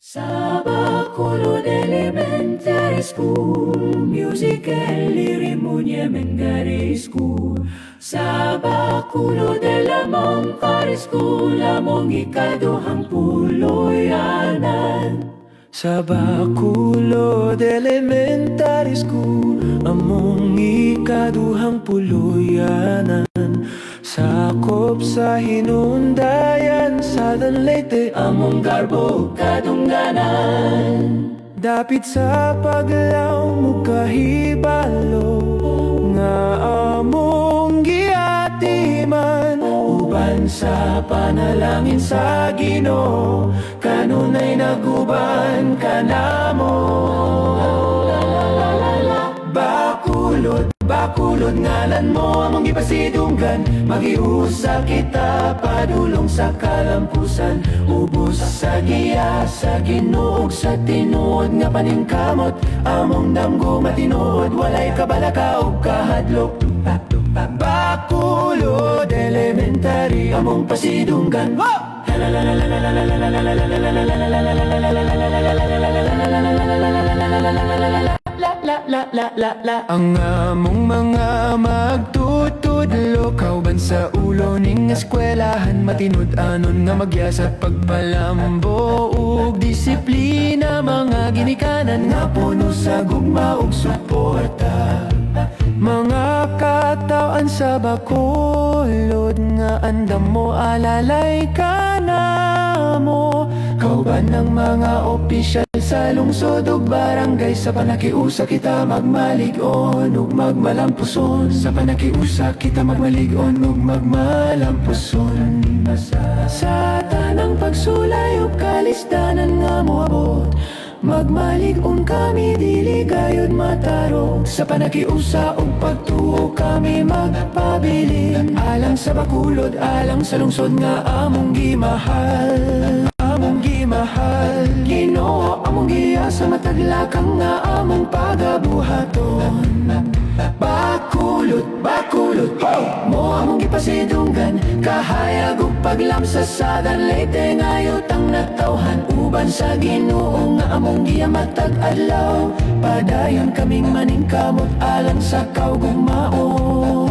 Sa Bacolod Elementary School, Music and Elementary School. Sa Bacolod Elementary School, among ikaduhang puloyanan. Sa Bacolod Elementary School, among ikaduhang puluyanan. Sakop sa hinundayan, Southern Leyte, Among garbo kadungganan. dapit sa paglaw mo kahibalo, nga among giatiman. Uban sa panalangin sa Ginoo, kanunay naguban ka namo. Bacolod ngalan mo among ipasidunggan. Magiusa kita padulong sa kalampusan. Ubos sa giya, sa Ginoo, sa tinuod nga paningkamot. Among damgo matinuod, walay kabalaka o kahadlok. Bacolod Elementary, among pasidunggan. Ang among mga magtutudlo, kauban sa ulo ning eskwelahan. Matinud-anon nga magyasat pagpalambo ug disiplina, mga ginikanan nga puno sa gugma ug suporta. Mga katawan sa Bacolod, nga andam mo alalay ka namo. Kauban ng mga opisyal sa lungsod ug barangay, sa panakiusa kita magmalig-on ug magmalampuson. Sa panakiusa kita magmalig-on ug magmalampuson. Sa tanang pagsulay ug kalisdanan nga moabot, magmalig-on kami dili gayud matarong. Sa panakiusa ug pagtuo kami magpabilin. Alang sa Bacolod, alang sa lungsod nga among gimahal. Among gimahal, Ginoo among giya sa mataglakang nga among pagabuhaton. Bacolod, mo among gipasidunggan. Kahayag ug paglam sa Southern Leyte, ngayot ang natawhan. Uban sa Ginoo nga among giya matag adlaw. Padayon kaming maningkamot alang sa kaugmaon.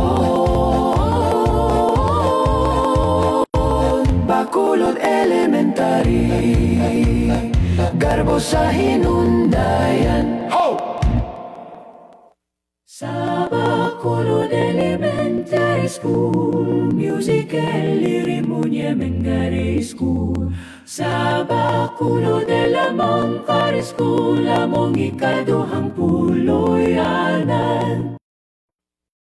Bacolod Elementary, garbo sa hinundayan. Sa Bacolod Elementary School, Music and Elementary School. Sa Bacolod Elementary School, among ikaduhang puloyan.